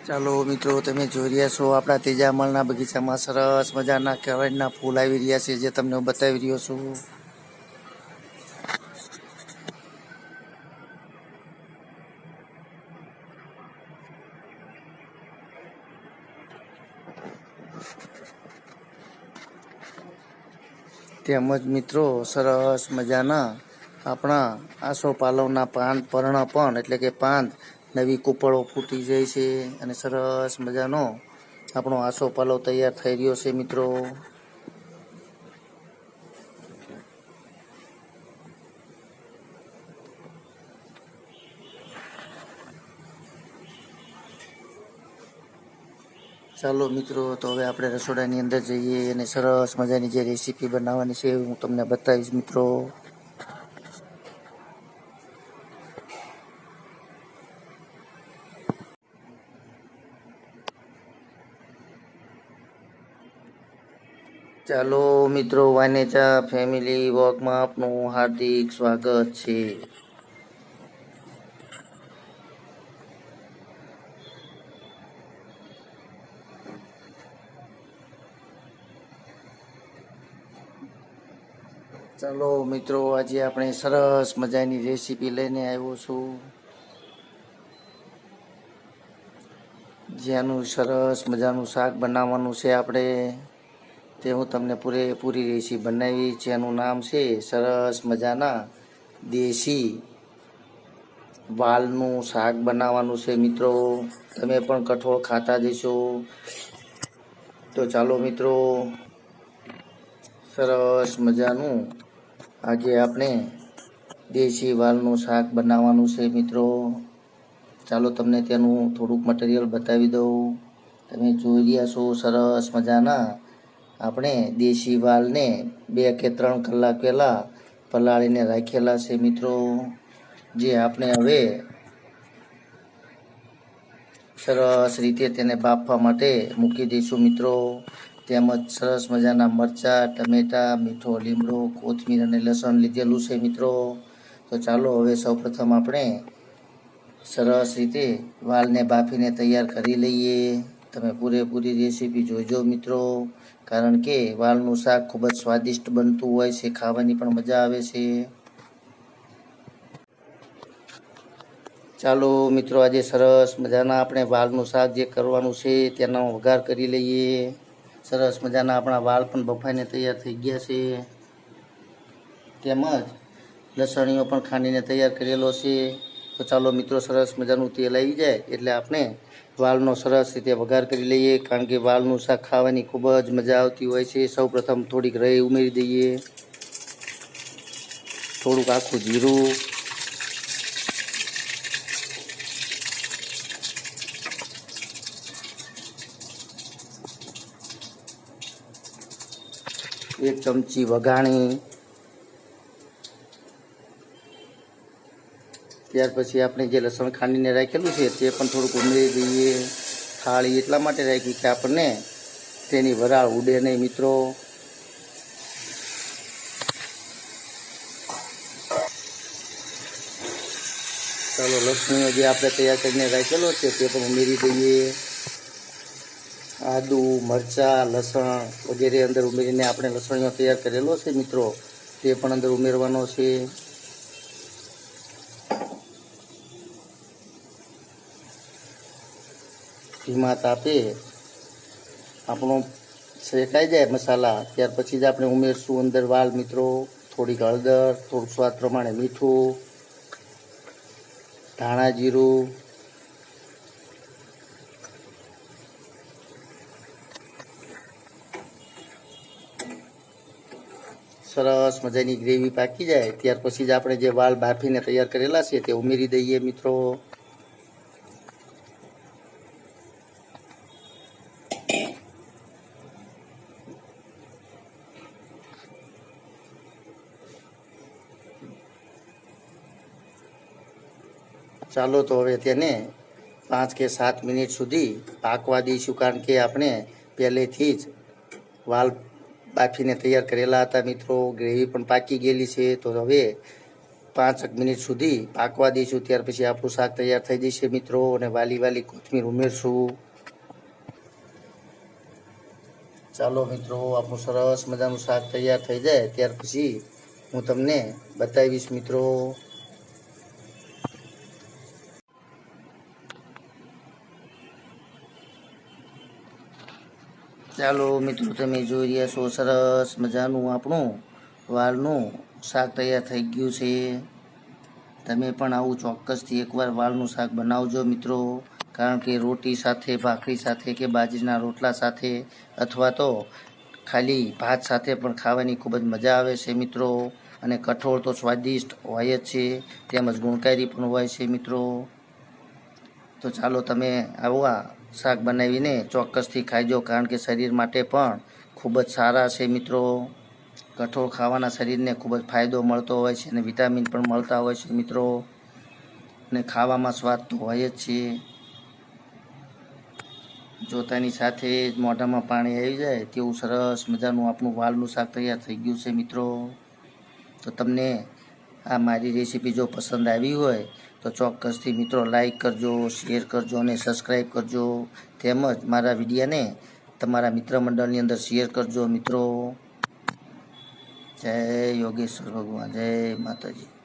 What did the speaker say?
ચાલો મિત્રો, તમે જોઈ રહ્યા છો આપણા તેજામલના બગીચામાં સરસ મજાના કેળના ફૂલ આવી રહ્યા છે, જે તમને હું બતાવી રહ્યો છું. તેમજ મિત્રો સરસ મજાના આપણા આસોપાલવના પર્ણ પણ એટલે કે પાંદ નવી કૂપળો ફૂટી જાય છે અને સરસ મજાનો આપણો આસોપાલવ તૈયાર થઈ રહ્યો છે મિત્રો. ચાલો મિત્રો, તો હવે આપણે રસોડાની અંદર જઈએ અને સરસ મજાની જે રેસીપી બનાવવાની છે હું તમને બતાવીશ મિત્રો. ચાલો મિત્રો, વાનેચા ફેમિલી વોકમાં આપનું હાર્દિક સ્વાગત છે. ચાલો મિત્રો, આજે આપણે સરસ મજાની રેસીપી લઈને આવ્યો છું, જેનું સરસ મજાનું શાક બનાવવાનું છે આપણે. તે હું તમને પૂરી રેસીપી બનાવી, જેનું નામ છે સરસ મજાના દેશી વાલનું શાક બનાવવાનું છે મિત્રો. તમે પણ કઠોળ ખાતા જશો. તો ચાલો મિત્રો, સરસ મજાનું આજે આપણે દેશી વાલનું શાક બનાવવાનું છે મિત્રો. ચાલો તમને તેનું થોડુંક મટીરિયલ બતાવી દઉં. તમે જોઈ રહ્યા છો સરસ મજાના આપણે દેશી વાલને 2 કે 3 કલાક પહેલાં પલાળીને રાખેલા છે મિત્રો, જે આપણે હવે સરસ રીતે તેને બાફવા માટે મૂકી દઈશું મિત્રો. તેમજ સરસ મજાના મરચાં, ટમેટાં, મીઠો લીમડો, કોથમીર અને લસણ લીધેલું છે મિત્રો. તો ચાલો હવે સૌપ્રથમ આપણે સરસ રીતે વાલને બાફીને તૈયાર કરી લઈએ. તમે પૂરેપૂરી રેસીપી જોઈજો મિત્રો, કારણ કે વાલનું શાક ખૂબ જ સ્વાદિષ્ટ બનતું હોય છે, ખાવાની પણ મજા આવે છે. ચાલો મિત્રો, આજે સરસ મજાના આપણે વાલનું શાક જે કરવાનું છે તેનો વઘાર કરી લઈએ. સરસ મજાના આપણા વાલ પણ બફાઈને તૈયાર થઈ ગયા છે. તેમજ લસણીઓ પણ ખાંડીને તૈયાર કરેલો છે. તો ચાલો મિત્રો, સરસ મજાનું તેલ આવી જાય એટલે આપણે વાલનો સરસ રીતે વઘાર કરી લઈએ, કારણ કે વાલનું શાક ખાવાની ખૂબ જ મજા આવતી હોય છે. સૌ પ્રથમ થોડીક રાઈ ઉમેરી દઈએ, થોડુંક આખું જીરું, એક ચમચી વઘાણી, ત્યાર પછી આપણે જે લસણ ખાંડીને રાખેલું છે તે પણ થોડુંક ઉમેરી દઈએ. થાળી એટલા માટે રાખી કે આપણને તેની વરાળ ઉડે નહીં મિત્રો. ચાલો, લસણીઓ જે આપણે તૈયાર કરીને રાખેલો છે તે પણ ઉમેરી દઈએ. આદુ, મરચાં, લસણ વગેરે અંદર ઉમેરીને આપણે લસણીઓ તૈયાર કરેલો છે મિત્રો, તે પણ અંદર ઉમેરવાનો છે. ધીમા તાપે આપણો શેકાઈ જાય મસાલા, ત્યાર પછી જ આપણે ઉમેરશું અંદર વાલ મિત્રો. થોડીક હળદર, થોડુંક સ્વાદ પ્રમાણે મીઠું, ધાણા જીરું, સરસ મજાની ગ્રેવી પાકી જાય ત્યાર પછી જ આપણે જે વાલ બાફીને તૈયાર કરેલા છે તે ઉમેરી દઈએ મિત્રો. ચાલો, તો હવે તેને 5 કે 7 મિનિટ સુધી પાકવા દઈશું, કારણ કે આપણે પહેલેથી જ વાલ બાફીને તૈયાર કરેલા હતા મિત્રો. ગ્રેવી પણ પાકી ગયેલી છે. તો હવે 5 મિનિટ સુધી પાકવા દઈશું. ત્યાર પછી આપણું શાક તૈયાર થઈ જશે મિત્રો. અને વાલી વાલી કોથમીર ઉમેરશું. ચાલો મિત્રો, આપણું સરસ મજાનું શાક તૈયાર થઈ જાય ત્યાર પછી હું તમને બતાવીશ મિત્રો. ચાલો મિત્રો, તમે જોઈ રહ્યા છો સરસ મજાનું આપણું વાલનું શાક તૈયાર થઈ ગયું છે. તમે પણ આવું ચોક્કસથી એકવાર વાલનું શાક બનાવજો મિત્રો. કારણ કે રોટી સાથે, ભાખરી સાથે કે બાજરીના રોટલા સાથે અથવા તો ખાલી ભાત સાથે પણ ખાવાની ખૂબ જ મજા આવે છે મિત્રો. અને કઠોળ તો સ્વાદિષ્ટ હોય જ છે, તેમજ ગુણકારી પણ હોય છે મિત્રો. તો ચાલો તમે આવા શાક બનાવીને ચોક્કસથી ખાઈજો. કારણ કે શરીર માટે પણ ખૂબ જ સારા છે મિત્રો. કઠોળ ખાવાના શરીરને ખૂબ જ ફાયદો મળતો હોય છે અને વિટામિન પણ મળતા હોય છે મિત્રો. અને ખાવામાં સ્વાદ તો હોય જ છે. જોતાની સાથે જ મોઢામાં પાણી આવી જાય તેવું સરસ મજાનું આપણું વાલનું શાક તૈયાર થઈ ગયું છે મિત્રો. તો તમને આ મારી રેસીપી જો પસંદ આવી હોય તો ચોક્કસથી મિત્રો લાઈક કરજો, શેર કરજો અને સબસ્ક્રાઈબ કરજો. તેમજ મારા વિડીયોને તમારા મિત્ર મંડળની અંદર શેર કરજો મિત્રો. જય યોગેશ્વર ભગવાન, જય માતાજી.